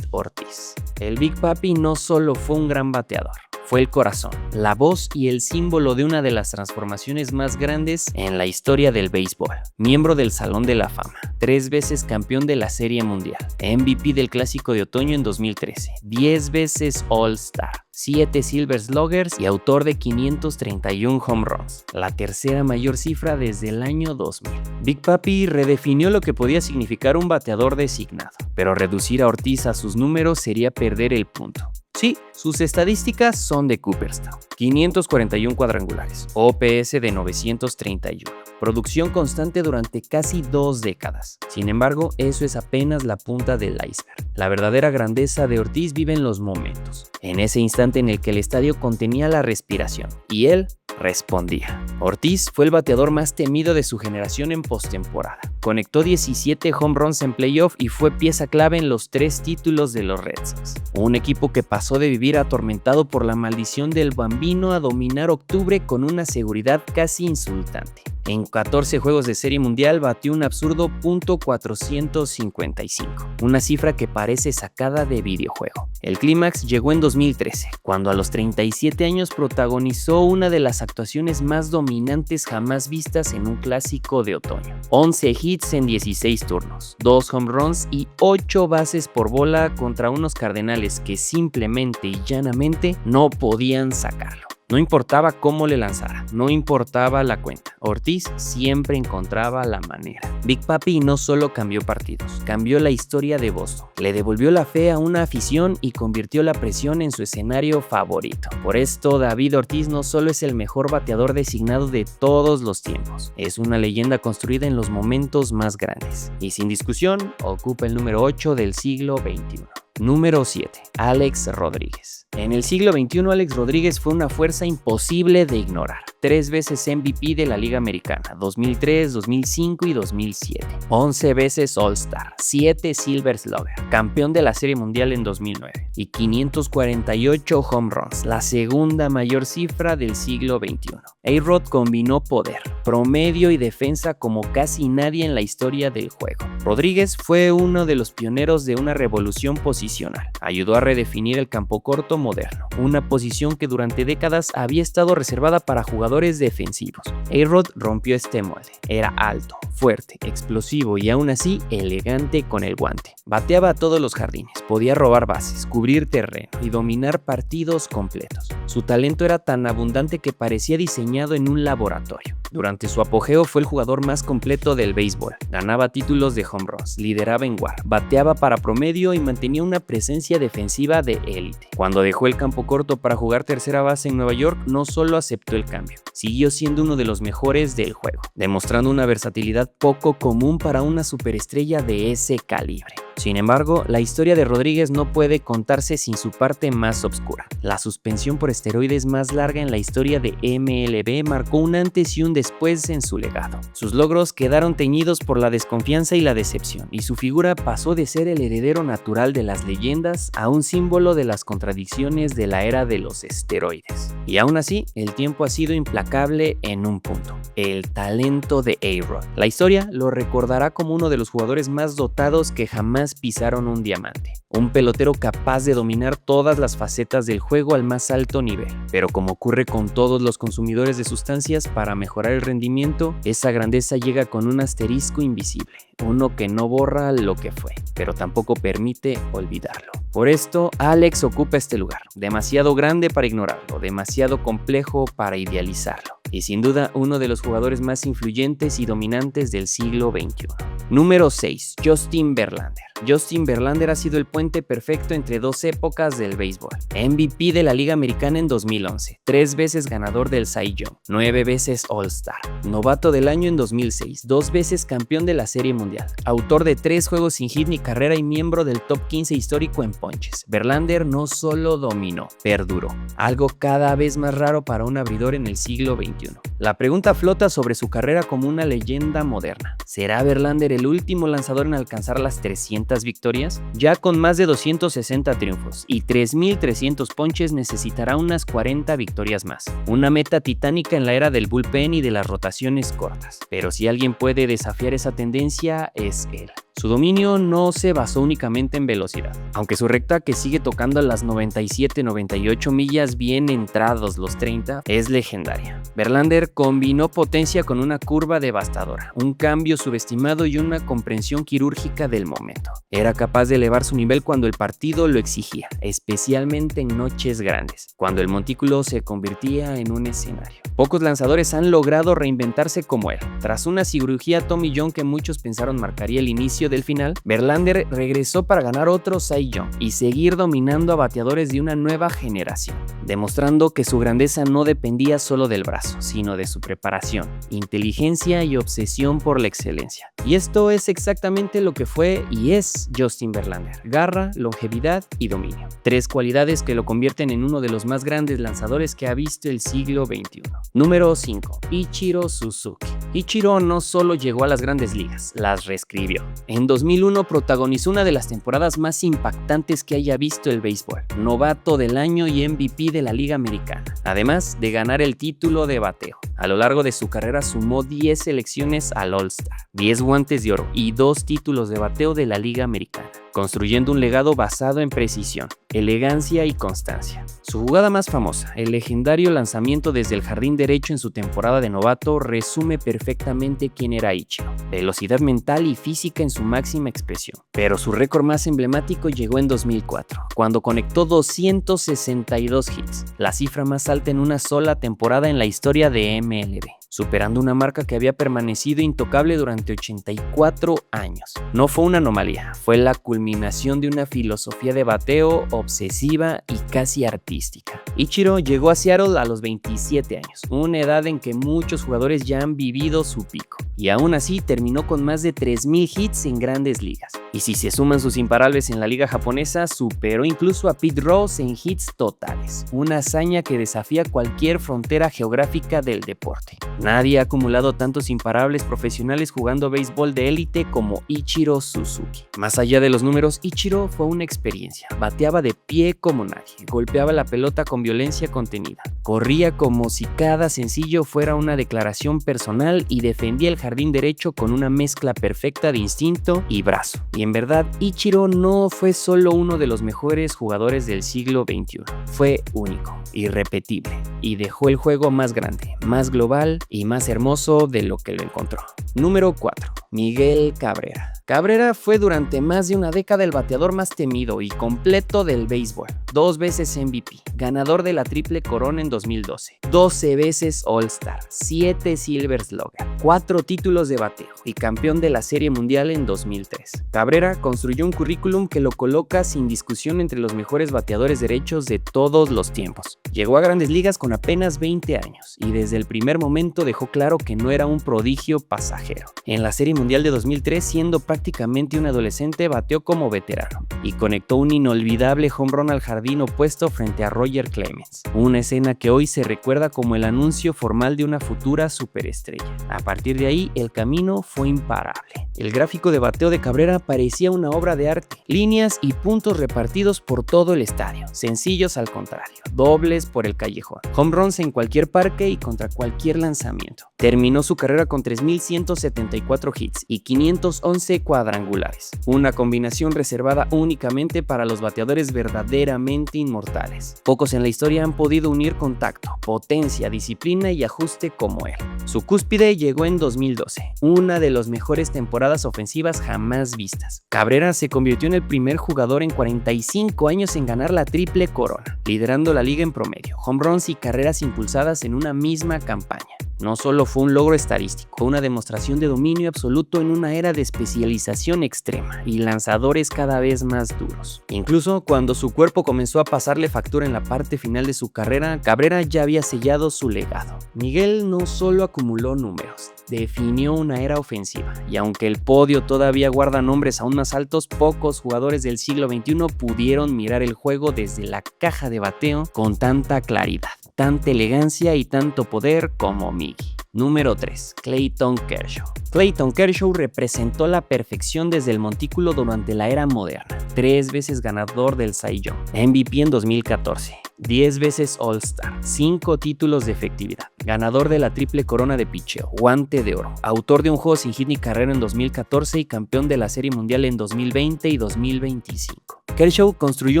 Speaker 1: Ortiz. El Big Papi no solo fue un gran bateador, fue el corazón, la voz y el símbolo de una de las transformaciones más grandes en la historia del béisbol. Miembro del Salón de la Fama, 3 veces campeón de la Serie Mundial, MVP del Clásico de Otoño en 2013, 10 veces All-Star, 7 Silver Sluggers y autor de 531 home runs, la tercera mayor cifra desde el año 2000. Big Papi redefinió lo que podía significar un bateador designado, pero reducir a Ortiz a sus números sería perder el punto. Sí, sus estadísticas son de Cooperstown. 541 cuadrangulares, OPS de 931, producción constante durante casi 2 décadas. Sin embargo, eso es apenas la punta del iceberg. La verdadera grandeza de Ortiz vive en los momentos, en ese instante en el que el estadio contenía la respiración, y él respondía. Ortiz fue el bateador más temido de su generación en postemporada. Conectó 17 home runs en playoff y fue pieza clave en los 3 títulos de los Red Sox. Un equipo que pasó de vivir atormentado por la maldición del Bambino a dominar octubre con una seguridad casi insultante. En 14 juegos de Serie Mundial batió un absurdo .455, una cifra que parece sacada de videojuego. El clímax llegó en 2013, cuando a los 37 años protagonizó una de las actuaciones más dominantes jamás vistas en un clásico de otoño. 11 hits en 16 turnos, 2 home runs y 8 bases por bola contra unos Cardenales que simplemente y llanamente no podían sacarlo. No importaba cómo le lanzara, no importaba la cuenta, Ortiz siempre encontraba la manera. Big Papi no solo cambió partidos, cambió la historia de Boston, le devolvió la fe a una afición y convirtió la presión en su escenario favorito. Por esto, David Ortiz no solo es el mejor bateador designado de todos los tiempos, es una leyenda construida en los momentos más grandes y sin discusión ocupa el número 8 del siglo XXI. Número 7. Alex Rodríguez. En el siglo XXI, Alex Rodríguez fue una fuerza imposible de ignorar. 3 veces MVP de la Liga Americana, 2003, 2005 y 2007. 11 veces All-Star, 7 Silver Slugger, campeón de la Serie Mundial en 2009 y 548 home runs, la segunda mayor cifra del siglo XXI. A-Rod combinó poder, promedio y defensa como casi nadie en la historia del juego. Rodríguez fue uno de los pioneros de una revolución posicional. Ayudó a redefinir el campo corto moderno, una posición que durante décadas había estado reservada para jugadores defensivos. A-Rod rompió este molde. Era alto, fuerte, explosivo y aún así elegante con el guante. Bateaba a todos los jardines, podía robar bases, cubrir terreno y dominar partidos completos. Su talento era tan abundante que parecía diseñado en un laboratorio. Durante su apogeo fue el jugador más completo del béisbol. Ganaba títulos de home runs, lideraba en WAR, bateaba para promedio y mantenía una presencia defensiva de élite. Cuando dejó el campo corto para jugar tercera base en Nueva York, no solo aceptó el cambio, siguió siendo uno de los mejores del juego, demostrando una versatilidad poco común para una superestrella de ese calibre. Sin embargo, la historia de Rodríguez no puede contarse sin su parte más oscura. La suspensión por esteroides más larga en la historia de MLB marcó un antes y un después en su legado. Sus logros quedaron teñidos por la desconfianza y la decepción, y su figura pasó de ser el heredero natural de las leyendas a un símbolo de las contradicciones de la era de los esteroides. Y aún así, el tiempo ha sido implacable en un punto: el talento de A-Rod. La historia lo recordará como uno de los jugadores más dotados que jamás pisaron un diamante. Un pelotero capaz de dominar todas las facetas del juego al más alto nivel. Pero como ocurre con todos los consumidores de sustancias, para mejorar el rendimiento, esa grandeza llega con un asterisco invisible. Uno que no borra lo que fue, pero tampoco permite olvidarlo. Por esto, Alex ocupa este lugar, demasiado grande para ignorarlo, demasiado complejo para idealizarlo, y sin duda uno de los jugadores más influyentes y dominantes del siglo XXI. Número 6. Justin Verlander. Justin Verlander ha sido el puente perfecto entre dos épocas del béisbol. MVP de la Liga Americana en 2011, 3 veces ganador del Cy Young, 9 veces All-Star, novato del año en 2006, 2 veces campeón de la Serie Mundial, autor de 3 juegos sin hit ni carrera y miembro del top 15 histórico en ponches. Verlander no solo dominó, perduró, algo cada vez más raro para un abridor en el siglo XXI. La pregunta flota sobre su carrera como una leyenda moderna. ¿Será Verlander el último lanzador en alcanzar las 300 victorias? Ya con más de 260 triunfos y 3.300 ponches necesitará unas 40 victorias más. Una meta titánica en la era del bullpen y de las rotaciones cortas. Pero si alguien puede desafiar esa tendencia, es él. Su dominio no se basó únicamente en velocidad, aunque su recta, que sigue tocando a las 97-98 millas bien entrados los 30, es legendaria. Verlander combinó potencia con una curva devastadora, un cambio subestimado y una comprensión quirúrgica del momento. Era capaz de elevar su nivel cuando el partido lo exigía, especialmente en noches grandes, cuando el montículo se convertía en un escenario. Pocos lanzadores han logrado reinventarse como él. Tras una cirugía Tommy John que muchos pensaron marcaría el inicio del final, Verlander regresó para ganar otro Cy Young y seguir dominando a bateadores de una nueva generación, demostrando que su grandeza no dependía solo del brazo, sino de su preparación, inteligencia y obsesión por la excelencia. Y esto es exactamente lo que fue y es Justin Verlander: garra, longevidad y dominio. 3 cualidades que lo convierten en uno de los más grandes lanzadores que ha visto el siglo XXI. Número 5. Ichiro Suzuki. Ichiro no solo llegó a las grandes ligas, las reescribió. En 2001 protagonizó una de las temporadas más impactantes que haya visto el béisbol, novato del año y MVP de la Liga Americana, además de ganar el título de bateo. A lo largo de su carrera sumó 10 selecciones al All-Star, 10 guantes de oro y 2 títulos de bateo de la Liga Americana, construyendo un legado basado en precisión, elegancia y constancia. Su jugada más famosa, el legendario lanzamiento desde el jardín derecho en su temporada de novato, resume perfectamente quién era Ichiro: velocidad mental y física en su máxima expresión. Pero su récord más emblemático llegó en 2004, cuando conectó 262 hits, la cifra más alta en una sola temporada en la historia de MLB, superando una marca que había permanecido intocable durante 84 años. No fue una anomalía, fue la culminación de una filosofía de bateo obsesiva y casi artística. Ichiro llegó a Seattle a los 27 años, una edad en que muchos jugadores ya han vivido su pico, y aún así terminó con más de 3.000 hits en grandes ligas. Y si se suman sus imparables en la liga japonesa, superó incluso a Pete Rose en hits totales, una hazaña que desafía cualquier frontera geográfica del deporte. Nadie ha acumulado tantos imparables profesionales jugando béisbol de élite como Ichiro Suzuki. Más allá de los números, Ichiro fue una experiencia. Bateaba de pie como nadie, golpeaba la pelota con violencia contenida, corría como si cada sencillo fuera una declaración personal y defendía el jardín derecho con una mezcla perfecta de instinto y brazo. Y en verdad, Ichiro no fue solo uno de los mejores jugadores del siglo XXI. Fue único, irrepetible y dejó el juego más grande, más global y más hermoso de lo que lo encontró. Número 4. Miguel Cabrera. Cabrera fue durante más de una década el bateador más temido y completo del béisbol. 2 veces MVP, ganador de la triple corona en 2012, 12 veces All-Star, 7 Silver Slugger, 4 títulos de bateo y campeón de la Serie Mundial en 2003. Cabrera construyó un currículum que lo coloca sin discusión entre los mejores bateadores derechos de todos los tiempos. Llegó a Grandes Ligas con apenas 20 años y desde el primer momento dejó claro que no era un prodigio pasajero. En la Serie Mundial de 2003, siendo prácticamente un adolescente, bateó como veterano y conectó un inolvidable home run al jardín opuesto frente a Roger Clemens, una escena que hoy se recuerda como el anuncio formal de una futura superestrella. A partir de ahí, el camino fue imparable. El gráfico de bateo de Cabrera parecía una obra de arte, líneas y puntos repartidos por todo el estadio, sencillos al contrario, dobles por el callejón, home runs en cualquier parque y contra cualquier lanzamiento. Terminó su carrera con 3.174 hits y 511 cuadrangulares, una combinación reservada únicamente para los bateadores verdaderamente inmortales. Pocos en la historia han podido unir contacto, potencia, disciplina y ajuste como él. Su cúspide llegó en 2012, una de las mejores temporadas ofensivas jamás vistas. Cabrera se convirtió en el primer jugador en 45 años en ganar la triple corona, liderando la liga en promedio, home runs y carreras impulsadas en una misma campaña. No solo fue un logro estadístico, fue una demostración de dominio absoluto en una era de especialización extrema y lanzadores cada vez más duros. Incluso cuando su cuerpo comenzó a pasarle factura en la parte final de su carrera, Cabrera ya había sellado su legado. Miguel no solo acumuló números, definió una era ofensiva, y aunque el podio todavía guarda nombres aún más altos, pocos jugadores del siglo XXI pudieron mirar el juego desde la caja de bateo con tanta claridad, tanta elegancia y tanto poder como Miggy. Número 3. Clayton Kershaw. Clayton Kershaw representó la perfección desde el montículo durante la era moderna. 3 veces ganador del Cy Young, MVP en 2014, 10 veces All-Star, 5 títulos de efectividad, ganador de la triple corona de picheo, guante de oro, autor de un juego sin hit ni carrera en 2014 y campeón de la Serie Mundial en 2020 y 2025. Kershaw construyó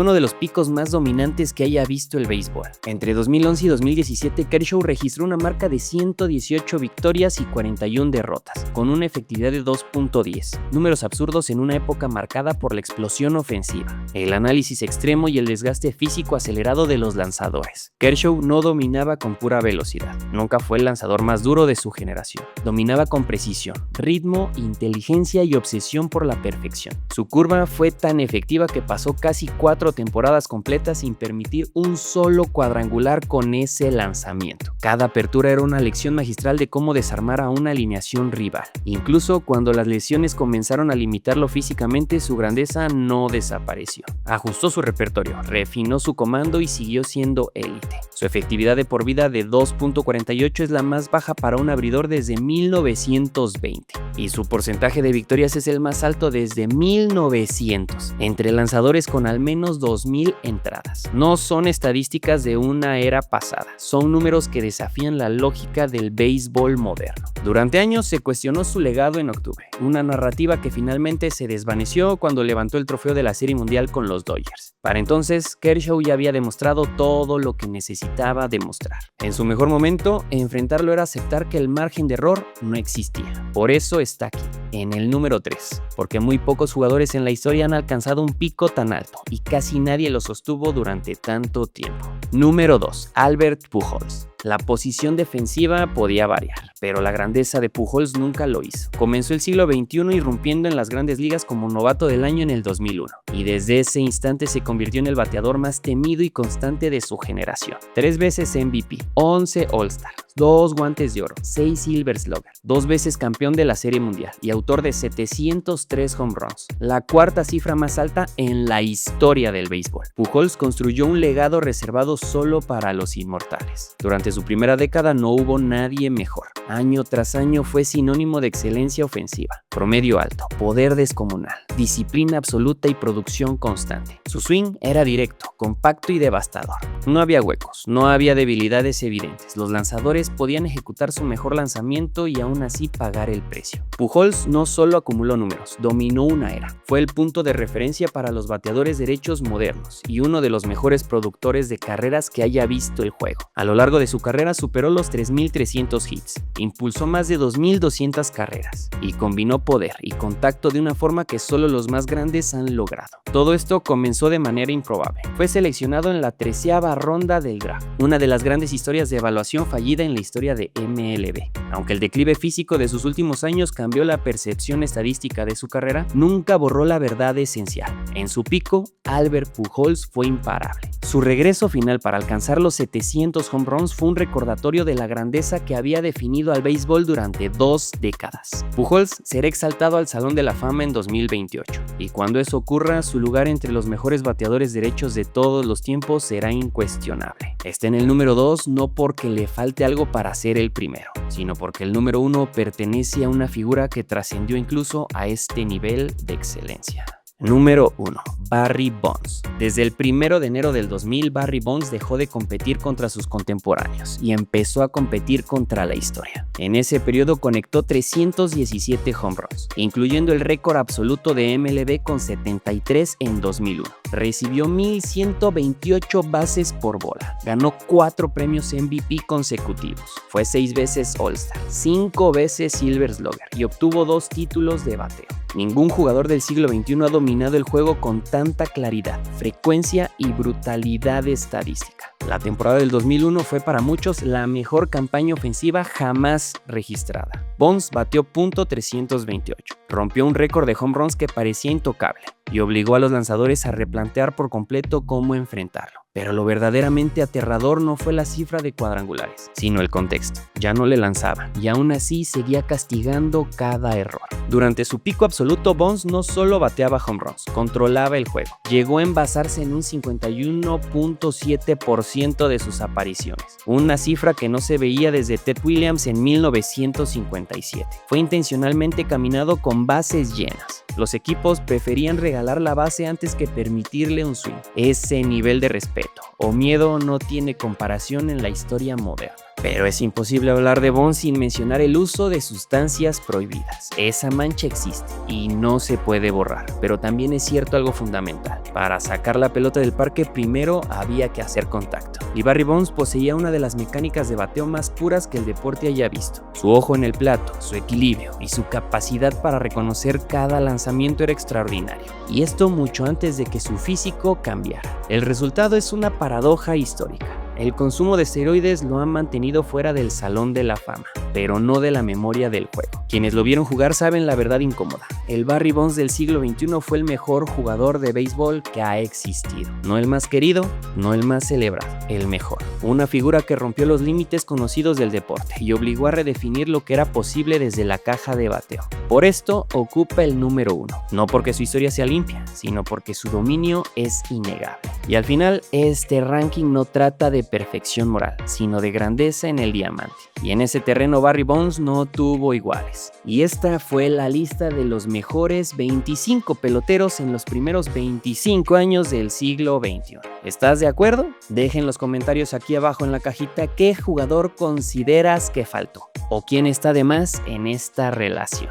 Speaker 1: uno de los picos más dominantes que haya visto el béisbol. Entre 2011 y 2017, Kershaw registró una marca de 118 victorias y 41 derrotas, con una efectividad de 2.10, números absurdos en una época marcada por la explosión ofensiva, el análisis extremo y el desgaste físico acelerado de los lanzadores. Kershaw no dominaba con pura velocidad, nunca fue el lanzador más duro de su generación. Dominaba con precisión, ritmo, inteligencia y obsesión por la perfección. Su curva fue tan efectiva que pasó casi 4 temporadas completas sin permitir un solo cuadrangular con ese lanzamiento. Cada apertura era una lección magistral de cómo desarmar a una alineación rival. Incluso cuando las lesiones comenzaron a limitarlo físicamente, su grandeza no desapareció. Ajustó su repertorio, refinó su comando y siguió siendo élite. Su efectividad de por vida de 2.48 es la más baja para un abridor desde 1920 y su porcentaje de victorias es el más alto desde 1900 entre lanzadores con al menos 2000 entradas. No son estadísticas de una era pasada, son números que desafían la lógica del béisbol moderno. Durante años se cuestionó su legado en octubre, una narrativa que finalmente se desvaneció cuando levantó el trofeo de la Serie Mundial con los Dodgers. Para entonces, Kershaw ya había demostrado todo lo que necesitaba demostrar. En su mejor momento, enfrentarlo era aceptar que el margen de error no existía. Por eso está aquí, en el número 3, porque muy pocos jugadores en la historia han alcanzado un pico tan alto y casi nadie lo sostuvo durante tanto tiempo. Número 2. Albert Pujols. La posición defensiva podía variar, pero la grandeza de Pujols nunca lo hizo. Comenzó el siglo XXI irrumpiendo en las grandes ligas como novato del año en el 2001, y desde ese instante se convirtió en el bateador más temido y constante de su generación. 3 veces MVP, 11 All-Star, 2 guantes de oro, 6 Silver Slugger, 2 veces campeón de la Serie Mundial y autor de 703 home runs, la cuarta cifra más alta en la historia del béisbol. Pujols construyó un legado reservado solo para los inmortales. Durante su primera década no hubo nadie mejor. Año tras año fue sinónimo de excelencia ofensiva, promedio alto, poder descomunal, disciplina absoluta y producción constante. Su swing era directo, compacto y devastador. No había huecos, no había debilidades evidentes. Los lanzadores podían ejecutar su mejor lanzamiento y aún así pagar el precio. Pujols no solo acumuló números, dominó una era. Fue el punto de referencia para los bateadores derechos modernos y uno de los mejores productores de carreras que haya visto el juego. A lo largo de su carrera superó los 3.300 hits, impulsó más de 2.200 carreras y combinó poder y contacto de una forma que solo los más grandes han logrado. Todo esto comenzó de manera improbable. Fue seleccionado en la 13ª ronda del draft, una de las grandes historias de evaluación fallida en la historia de MLB. Aunque el declive físico de sus últimos años cambió la percepción estadística de su carrera, nunca borró la verdad esencial. En su pico, Albert Pujols fue imparable. Su regreso final para alcanzar los 700 home runs fue un recordatorio de la grandeza que había definido al béisbol durante 2 décadas. Pujols será exaltado al Salón de la Fama en 2028, y cuando eso ocurra, su lugar entre los mejores bateadores derechos de todos los tiempos será incuestionable. Está en el número 2 no porque le falte algo para ser el primero, sino porque el número 1 pertenece a una figura que trascendió incluso a este nivel de excelencia. Número 1. Barry Bonds. Desde el 1 de enero del 2000, Barry Bonds dejó de competir contra sus contemporáneos y empezó a competir contra la historia. En ese periodo conectó 317 home runs, incluyendo el récord absoluto de MLB con 73 en 2001. Recibió 1.128 bases por bola. Ganó 4 premios MVP consecutivos. Fue 6 veces All-Star, 5 veces Silver Slugger y obtuvo 2 títulos de bateo. Ningún jugador del siglo XXI ha dominado el juego con tanta claridad, frecuencia y brutalidad estadística. La temporada del 2001 fue para muchos la mejor campaña ofensiva jamás registrada. Bonds bateó .328, rompió un récord de home runs que parecía intocable y obligó a los lanzadores a replantear por completo cómo enfrentarlo. Pero lo verdaderamente aterrador no fue la cifra de cuadrangulares, sino el contexto. Ya no le lanzaba y aún así seguía castigando cada error. Durante su pico absoluto, Bonds no solo bateaba home runs, controlaba el juego. Llegó a envasarse en un 51.7% de sus apariciones, una cifra que no se veía desde Ted Williams en 1957. Fue intencionalmente caminado con bases llenas. Los equipos preferían regalar la base antes que permitirle un swing. Ese nivel de respeto o miedo no tiene comparación en la historia moderna. Pero es imposible hablar de Bonds sin mencionar el uso de sustancias prohibidas. Esa mancha existe y no se puede borrar, pero también es cierto algo fundamental. Para sacar la pelota del parque primero había que hacer contacto. Y Barry Bonds poseía una de las mecánicas de bateo más puras que el deporte haya visto. Su ojo en el plato, su equilibrio y su capacidad para reconocer cada lanzamiento era extraordinario. Y esto mucho antes de que su físico cambiara. El resultado es una paradoja histórica. El consumo de esteroides lo han mantenido fuera del Salón de la Fama, pero no de la memoria del juego. Quienes lo vieron jugar saben la verdad incómoda. El Barry Bonds del siglo XXI fue el mejor jugador de béisbol que ha existido. No el más querido, no el más celebrado, el mejor. Una figura que rompió los límites conocidos del deporte y obligó a redefinir lo que era posible desde la caja de bateo. Por esto ocupa el número 1, no porque su historia sea limpia, sino porque su dominio es innegable. Y al final, este ranking no trata de perfección moral, sino de grandeza en el diamante. Y en ese terreno Barry Bonds no tuvo iguales. Y esta fue la lista de los mejores 25 peloteros en los primeros 25 años del siglo XXI. ¿Estás de acuerdo? Deja en los comentarios aquí abajo en la cajita qué jugador consideras que faltó o quién está de más en esta relación.